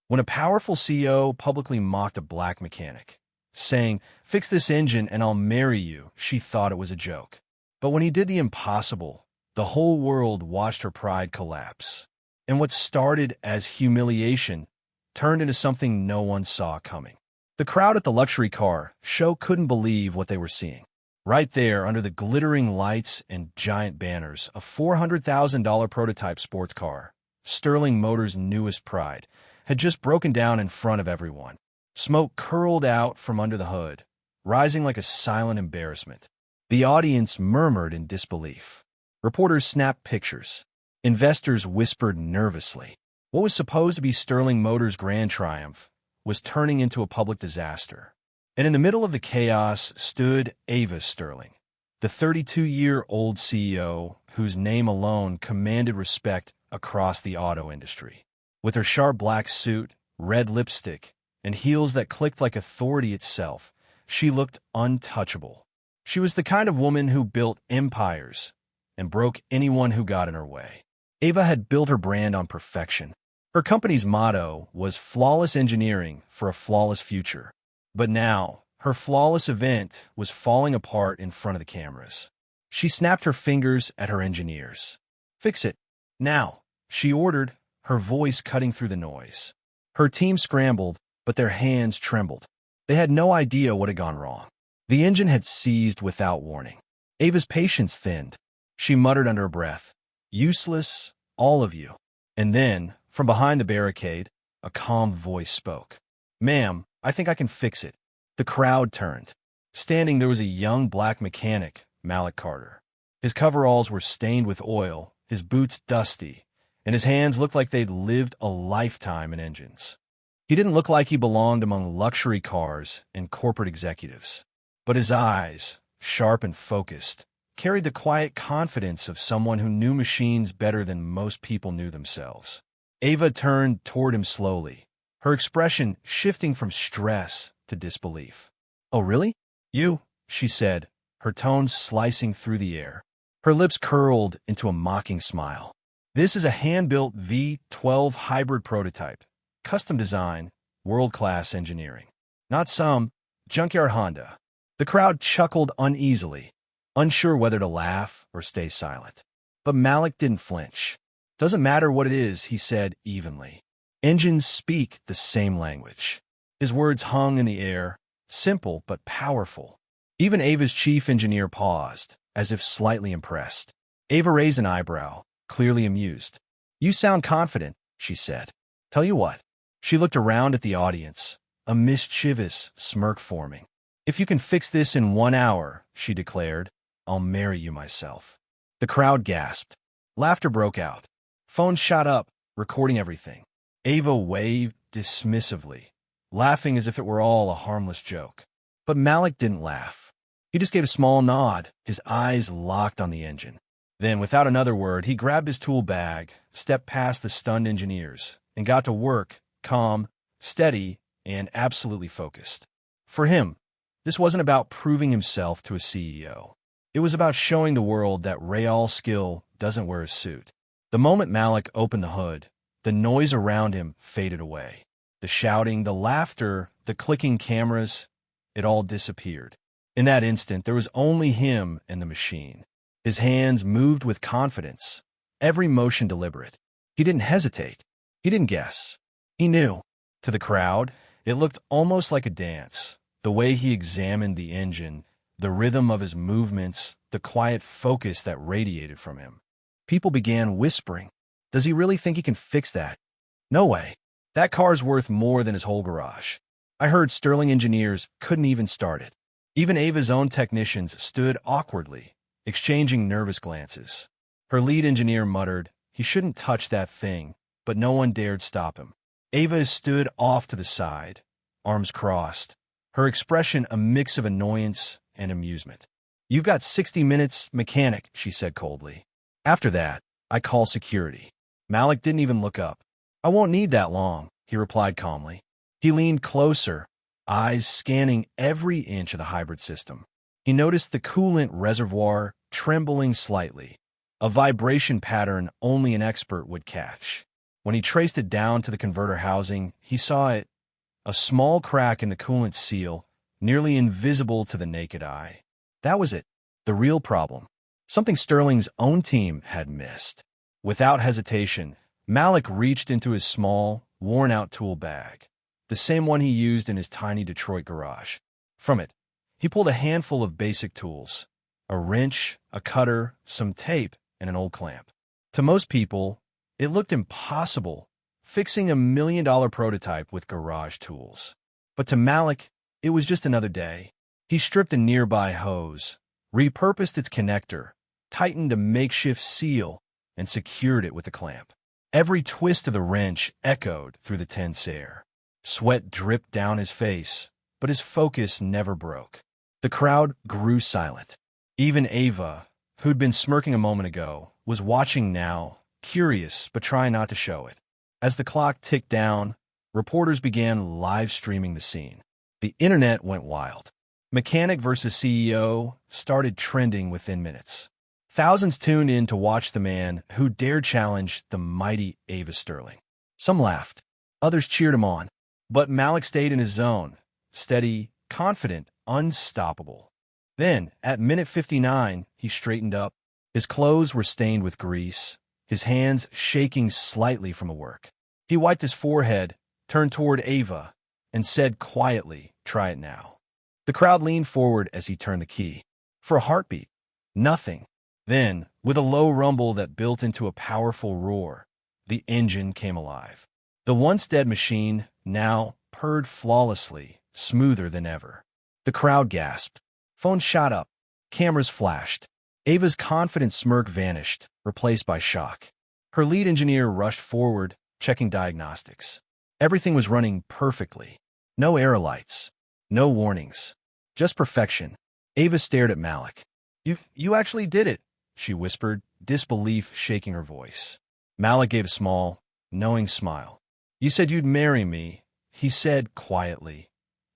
When a powerful CEO publicly mocked a black mechanic, saying, "Fix this engine and I'll marry you," she thought it was a joke. But when he did the impossible, the whole world watched her pride collapse. And what started as humiliation turned into something no one saw coming. The crowd at the luxury car show couldn't believe what they were seeing. Right there, under the glittering lights and giant banners, a $400,000 prototype sports car, Sterling Motors' newest pride, had just broken down in front of everyone. Smoke curled out from under the hood, rising like a silent embarrassment. The audience murmured in disbelief. Reporters snapped pictures. Investors whispered nervously. What was supposed to be Sterling Motors' grand triumph was turning into a public disaster. And in the middle of the chaos stood Ava Sterling, the 32-year-old CEO whose name alone commanded respect across the auto industry. With her sharp black suit, red lipstick, and heels that clicked like authority itself, she looked untouchable. She was the kind of woman who built empires and broke anyone who got in her way. Ava had built her brand on perfection. Her company's motto was flawless engineering for a flawless future. But now, her flawless event was falling apart in front of the cameras. She snapped her fingers at her engineers. "Fix it. Now," she ordered, her voice cutting through the noise. Her team scrambled, but their hands trembled. They had no idea what had gone wrong. The engine had seized without warning. Ava's patience thinned. She muttered under her breath, "Useless, all of you." And then, from behind the barricade, a calm voice spoke. "Ma'am, I think I can fix it." The crowd turned. Standing there was a young black mechanic, Malik Carter. His coveralls were stained with oil, his boots dusty, and his hands looked like they'd lived a lifetime in engines. He didn't look like he belonged among luxury cars and corporate executives. But his eyes, sharp and focused, carried the quiet confidence of someone who knew machines better than most people knew themselves. Ava turned toward him slowly, her expression shifting from stress to disbelief. "Oh, really? You?" she said, her tones slicing through the air. Her lips curled into a mocking smile. "This is a hand-built V12 hybrid prototype, custom design, world-class engineering. Not some junkyard Honda." The crowd chuckled uneasily, unsure whether to laugh or stay silent. But Malik didn't flinch. "Doesn't matter what it is," he said evenly. "Engines speak the same language." His words hung in the air, simple but powerful. Even Ava's chief engineer paused, as if slightly impressed. Ava raised an eyebrow, clearly amused. "You sound confident," she said. "Tell you what." She looked around at the audience, a mischievous smirk forming. "If you can fix this in 1 hour," she declared, "I'll marry you myself." The crowd gasped. Laughter broke out. Phones shot up, recording everything. Ava waved dismissively, laughing as if it were all a harmless joke. But Malik didn't laugh. He just gave a small nod, his eyes locked on the engine. Then, without another word, he grabbed his tool bag, stepped past the stunned engineers, and got to work, calm, steady, and absolutely focused. For him, this wasn't about proving himself to a CEO. It was about showing the world that real skill doesn't wear a suit. The moment Malik opened the hood, the noise around him faded away. The shouting, the laughter, the clicking cameras, it all disappeared. In that instant, there was only him and the machine. His hands moved with confidence, every motion deliberate. He didn't hesitate. He didn't guess. He knew. To the crowd, it looked almost like a dance. The way he examined the engine, the rhythm of his movements, the quiet focus that radiated from him. People began whispering, "Does he really think he can fix that? No way. That car's worth more than his whole garage." I heard Sterling engineers couldn't even start it. Even Ava's own technicians stood awkwardly, exchanging nervous glances. Her lead engineer muttered, "He shouldn't touch that thing," but no one dared stop him. Ava stood off to the side, arms crossed, her expression a mix of annoyance and amusement. "You've got 60 minutes, mechanic," she said coldly. "After that, I call security." Malik didn't even look up. "I won't need that long," he replied calmly. He leaned closer, eyes scanning every inch of the hybrid system. He noticed the coolant reservoir trembling slightly, a vibration pattern only an expert would catch. When he traced it down to the converter housing, he saw it, a small crack in the coolant seal, nearly invisible to the naked eye. That was it, the real problem. Something Sterling's own team had missed. Without hesitation, Malik reached into his small, worn-out tool bag, the same one he used in his tiny Detroit garage. From it, he pulled a handful of basic tools, a wrench, a cutter, some tape, and an old clamp. To most people, it looked impossible, fixing a $1 million prototype with garage tools. But to Malik, it was just another day. He stripped a nearby hose, repurposed its connector, tightened a makeshift seal, and secured it with a clamp. Every twist of the wrench echoed through the tense air. Sweat dripped down his face, but his focus never broke. The crowd grew silent. Even Ava, who'd been smirking a moment ago, was watching now, curious but trying not to show it. As the clock ticked down, reporters began live streaming the scene. The internet went wild. Mechanic versus CEO started trending within minutes. Thousands tuned in to watch the man who dared challenge the mighty Ava Sterling. Some laughed. Others cheered him on. But Malik stayed in his zone, steady, confident, unstoppable. Then, at minute 59, he straightened up. His clothes were stained with grease, his hands shaking slightly from work. He wiped his forehead, turned toward Ava, and said quietly, "Try it now." The crowd leaned forward as he turned the key. For a heartbeat, nothing. Then, with a low rumble that built into a powerful roar, the engine came alive. The once dead machine now purred flawlessly, smoother than ever. The crowd gasped. Phones shot up. Cameras flashed. Ava's confident smirk vanished, replaced by shock. Her lead engineer rushed forward, checking diagnostics. Everything was running perfectly. No error lights. No warnings. Just perfection. Ava stared at Malik. You actually did it," she whispered, disbelief shaking her voice. Malik gave a small, knowing smile. "You said you'd marry me," he said quietly,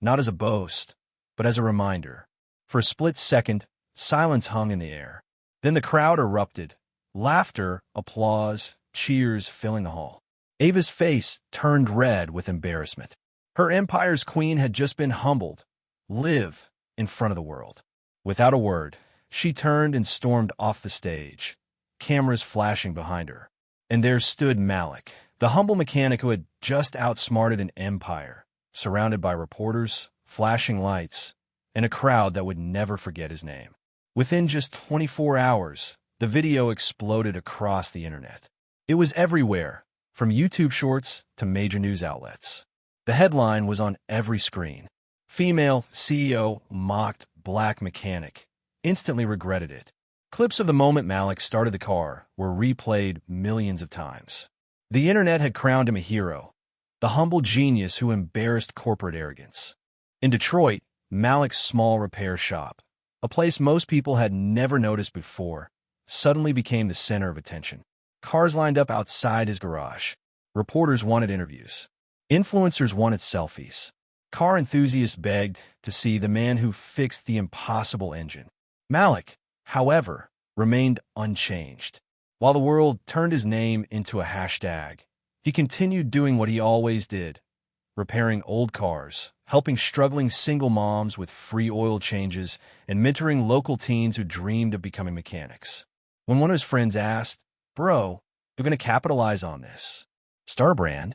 not as a boast, but as a reminder. For a split second, silence hung in the air. Then the crowd erupted. Laughter, applause, cheers filling the hall. Ava's face turned red with embarrassment. Her empire's queen had just been humbled. Live in front of the world. Without a word, she turned and stormed off the stage, cameras flashing behind her. And there stood Malik, the humble mechanic who had just outsmarted an empire, surrounded by reporters, flashing lights, and a crowd that would never forget his name. Within just 24 hours, the video exploded across the internet. It was everywhere, from YouTube shorts to major news outlets. The headline was on every screen. Female CEO mocked black mechanic, instantly regretted it. Clips of the moment Malik started the car were replayed millions of times. The internet had crowned him a hero, the humble genius who embarrassed corporate arrogance. In Detroit, Malik's small repair shop, a place most people had never noticed before, suddenly became the center of attention. Cars lined up outside his garage. Reporters wanted interviews. Influencers wanted selfies. Car enthusiasts begged to see the man who fixed the impossible engine. Malik, however, remained unchanged. While the world turned his name into a hashtag, he continued doing what he always did, repairing old cars, helping struggling single moms with free oil changes, and mentoring local teens who dreamed of becoming mechanics. When one of his friends asked, "Bro, you're going to capitalize on this star brand?"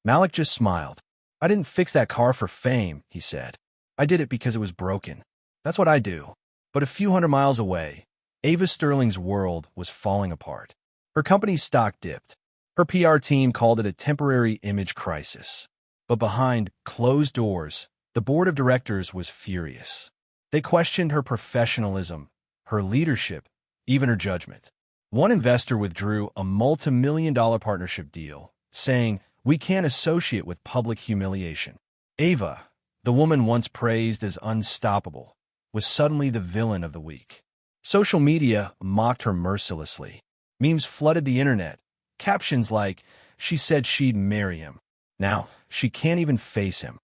Malik just smiled. "I didn't fix that car for fame," he said. "I did it because it was broken. That's what I do." But a few hundred miles away, Ava Sterling's world was falling apart. Her company's stock dipped. Her PR team called it a temporary image crisis. But behind closed doors, the board of directors was furious. They questioned her professionalism, her leadership, even her judgment. One investor withdrew a multi-million-dollar partnership deal, saying, "We can't associate with public humiliation." Ava, the woman once praised as unstoppable, was suddenly the villain of the week. Social media mocked her mercilessly. Memes flooded the internet. Captions like, "She said she'd marry him. Now, she can't even face him."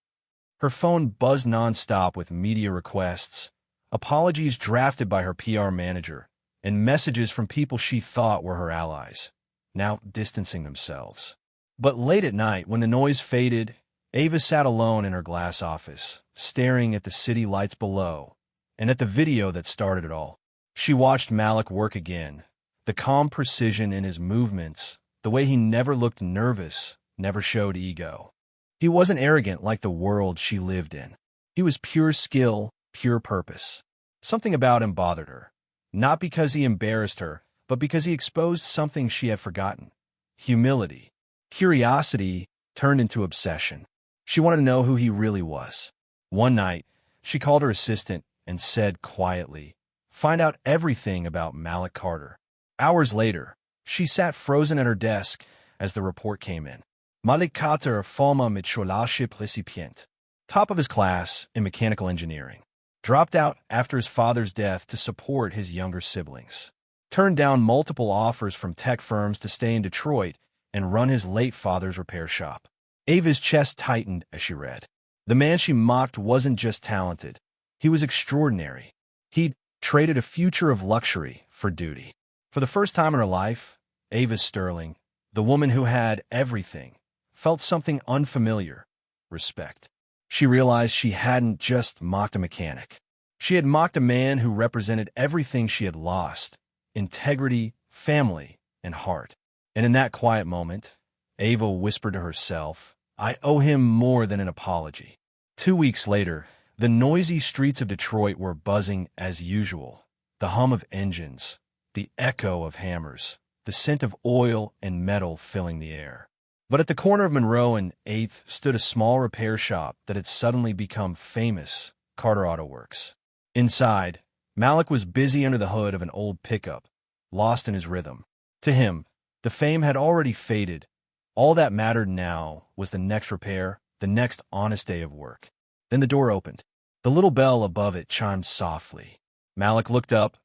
Her phone buzzed nonstop with media requests, apologies drafted by her PR manager, and messages from people she thought were her allies, now distancing themselves. But late at night, when the noise faded, Ava sat alone in her glass office, staring at the city lights below and at the video that started it all. She watched Malik work again, the calm precision in his movements, the way he never looked nervous, never showed ego. He wasn't arrogant like the world she lived in. He was pure skill, pure purpose. Something about him bothered her, not because he embarrassed her, but because he exposed something she had forgotten. Humility. Curiosity turned into obsession. She wanted to know who he really was. One night, she called her assistant and said quietly, "Find out everything about Malik Carter." Hours later, she sat frozen at her desk as the report came in. Malik Carter forma mit Scholarship recipient. Top of his class in mechanical engineering. Dropped out after his father's death to support his younger siblings. Turned down multiple offers from tech firms to stay in Detroit and run his late father's repair shop. Ava's chest tightened as she read. The man she mocked wasn't just talented. He was extraordinary. He'd traded a future of luxury for duty. For the first time in her life, Ava Sterling, the woman who had everything, felt something unfamiliar: respect. She realized she hadn't just mocked a mechanic. She had mocked a man who represented everything she had lost: integrity, family, and heart. And in that quiet moment, Ava whispered to herself, "I owe him more than an apology." 2 weeks later, the noisy streets of Detroit were buzzing as usual. The hum of engines, the echo of hammers, the scent of oil and metal filling the air. But at the corner of Monroe and 8th stood a small repair shop that had suddenly become famous: Carter Auto Works. Inside, Malik was busy under the hood of an old pickup, lost in his rhythm. To him, the fame had already faded. All that mattered now was the next repair, the next honest day of work. Then the door opened. The little bell above it chimed softly. Malik looked up,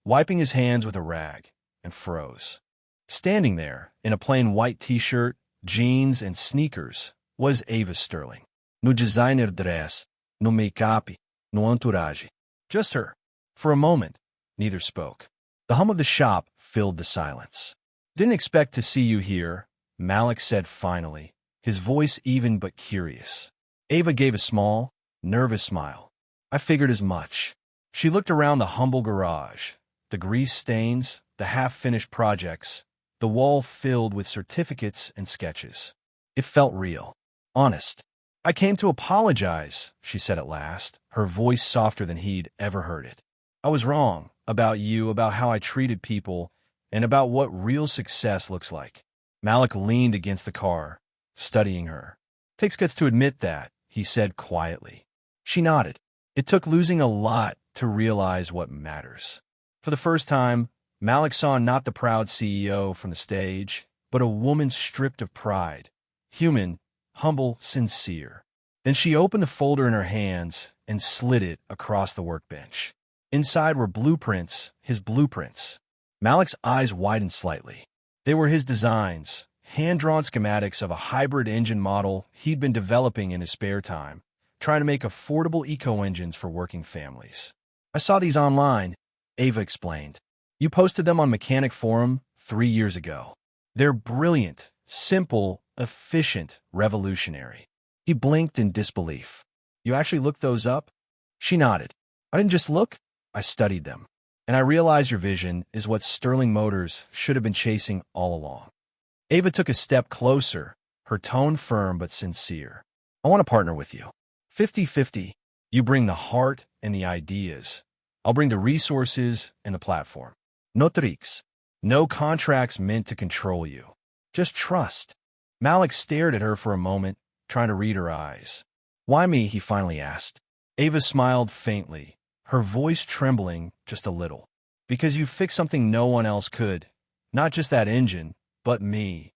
wiping his hands with a rag, and froze. Standing there, in a plain white t-shirt, jeans, and sneakers, was Ava Sterling. No designer dress, no make-up, no entourage. Just her. For a moment, neither spoke. The hum of the shop filled the silence. "Didn't expect to see you here," Malik said finally, his voice even but curious. Ava gave a small, nervous smile. "I figured as much." She looked around the humble garage, the grease stains, the half-finished projects, the wall filled with certificates and sketches. It felt real, honest. "I came to apologize," she said at last, her voice softer than he'd ever heard it. "I was wrong about you, about how I treated people, and about what real success looks like." Malik leaned against the car, studying her. "Takes guts to admit that," he said quietly. She nodded. It took losing a lot to realize what matters. For the first time, Malik saw not the proud CEO from the stage, but a woman stripped of pride. Human, humble, sincere. Then she opened the folder in her hands and slid it across the workbench. Inside were blueprints, his blueprints. Malik's eyes widened slightly. They were his designs, hand-drawn schematics of a hybrid engine model he'd been developing in his spare time, trying to make affordable eco-engines for working families. "I saw these online," Ava explained. "You posted them on Mechanic Forum 3 years ago. They're brilliant, simple, efficient, revolutionary." He blinked in disbelief. "You actually looked those up?" She nodded. "I didn't just look, I studied them. And I realize your vision is what Sterling Motors should have been chasing all along." Ava took a step closer, her tone firm but sincere. "I want to partner with you. 50-50. You bring the heart and the ideas. I'll bring the resources and the platform. No tricks. No contracts meant to control you. Just trust." Malik stared at her for a moment, trying to read her eyes. "Why me?" he finally asked. Ava smiled faintly, her voice trembling just a little. "Because you fixed something no one else could. Not just that engine, but me."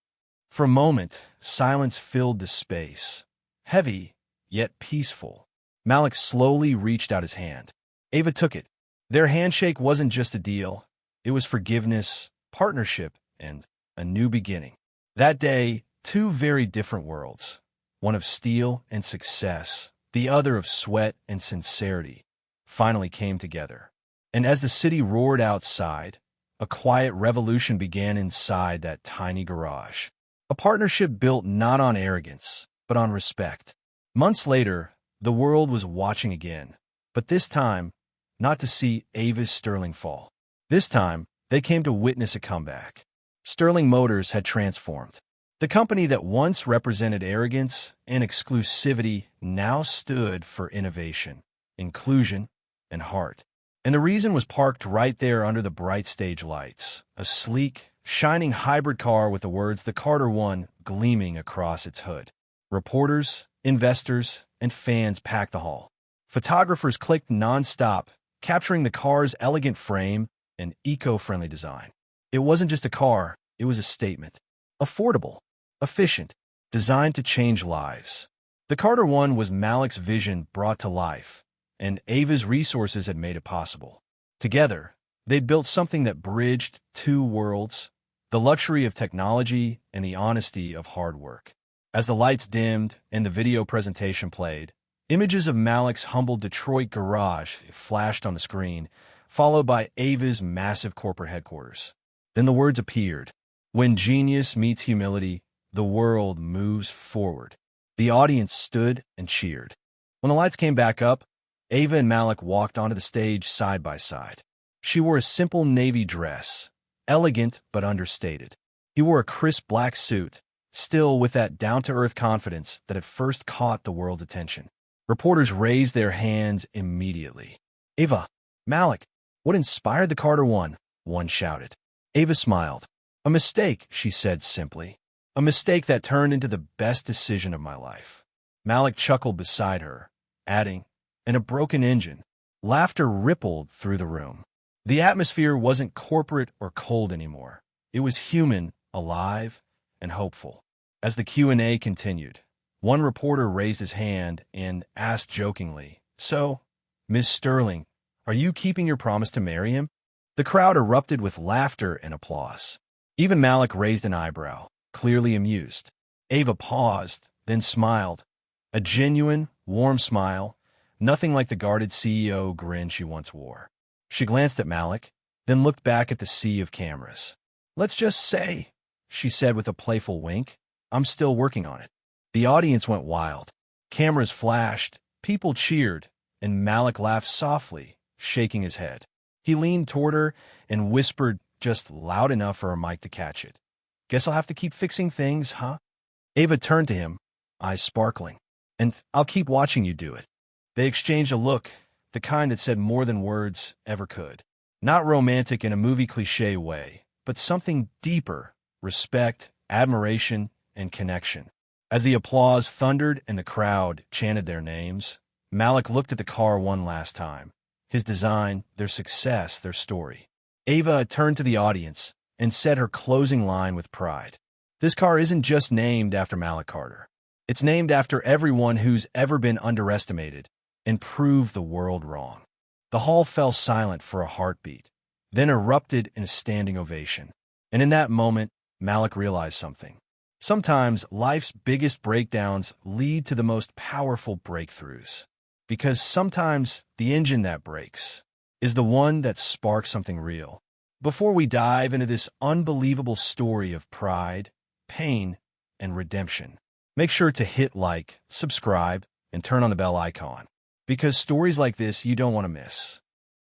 For a moment, silence filled the space. Heavy, yet peaceful. Malik slowly reached out his hand. Ava took it. Their handshake wasn't just a deal. It was forgiveness, partnership, and a new beginning. That day, 2 very different worlds. One of steel and success, the other of sweat and sincerity, finally came together. And as the city roared outside, a quiet revolution began inside that tiny garage. A partnership built not on arrogance, but on respect. Months later, the world was watching again, but this time, not to see Avis Sterling fall. This time, they came to witness a comeback. Sterling Motors had transformed. The company that once represented arrogance and exclusivity now stood for innovation, inclusion, and heart. And the reason was parked right there under the bright stage lights, a sleek, shining hybrid car with the words "The Carter One" gleaming across its hood. Reporters, investors, and fans packed the hall. Photographers clicked nonstop, capturing the car's elegant frame and eco-friendly design. It wasn't just a car, it was a statement. Affordable, efficient, designed to change lives. The Carter One was Malik's vision brought to life, and Ava's resources had made it possible. Together, they'd built something that bridged two worlds, the luxury of technology and the honesty of hard work. As the lights dimmed and the video presentation played, images of Malik's humble Detroit garage flashed on the screen, followed by Ava's massive corporate headquarters. Then the words appeared. When genius meets humility, the world moves forward. The audience stood and cheered. When the lights came back up, Ava and Malik walked onto the stage side by side. She wore a simple navy dress, elegant but understated. He wore a crisp black suit, still with that down-to-earth confidence that had first caught the world's attention. Reporters raised their hands immediately. "Ava, Malik, what inspired the Carter One?" one shouted. Ava smiled. "A mistake," she said simply. "A mistake that turned into the best decision of my life." Malik chuckled beside her, adding, "And a broken engine." Laughter rippled through the room. The atmosphere wasn't corporate or cold anymore. It was human, alive, and hopeful. As the Q&A continued, one reporter raised his hand and asked jokingly, "So, Miss Sterling, are you keeping your promise to marry him?" The crowd erupted with laughter and applause. Even Malik raised an eyebrow, clearly amused. Ava paused, then smiled. A genuine, warm smile, nothing like the guarded CEO grin she once wore. She glanced at Malik, then looked back at the sea of cameras. "Let's just say," she said with a playful wink, "I'm still working on it." The audience went wild. Cameras flashed, people cheered, and Malik laughed softly, shaking his head. He leaned toward her and whispered just loud enough for her mic to catch it. "Guess I'll have to keep fixing things, huh?" Ava turned to him, eyes sparkling. "And I'll keep watching you do it." They exchanged a look, the kind that said more than words ever could. Not romantic in a movie cliché way, but something deeper: respect, admiration, and connection. As the applause thundered and the crowd chanted their names, Malik looked at the car one last time. His design, their success, their story. Ava turned to the audience and said her closing line with pride. "This car isn't just named after Malik Carter. It's named after everyone who's ever been underestimated and proved the world wrong." The hall fell silent for a heartbeat, then erupted in a standing ovation. And in that moment, Malik realized something. Sometimes life's biggest breakdowns lead to the most powerful breakthroughs. Because sometimes the engine that breaks is the one that sparks something real. Before we dive into this unbelievable story of pride, pain, and redemption, make sure to hit like, subscribe, and turn on the bell icon. Because stories like this you don't want to miss.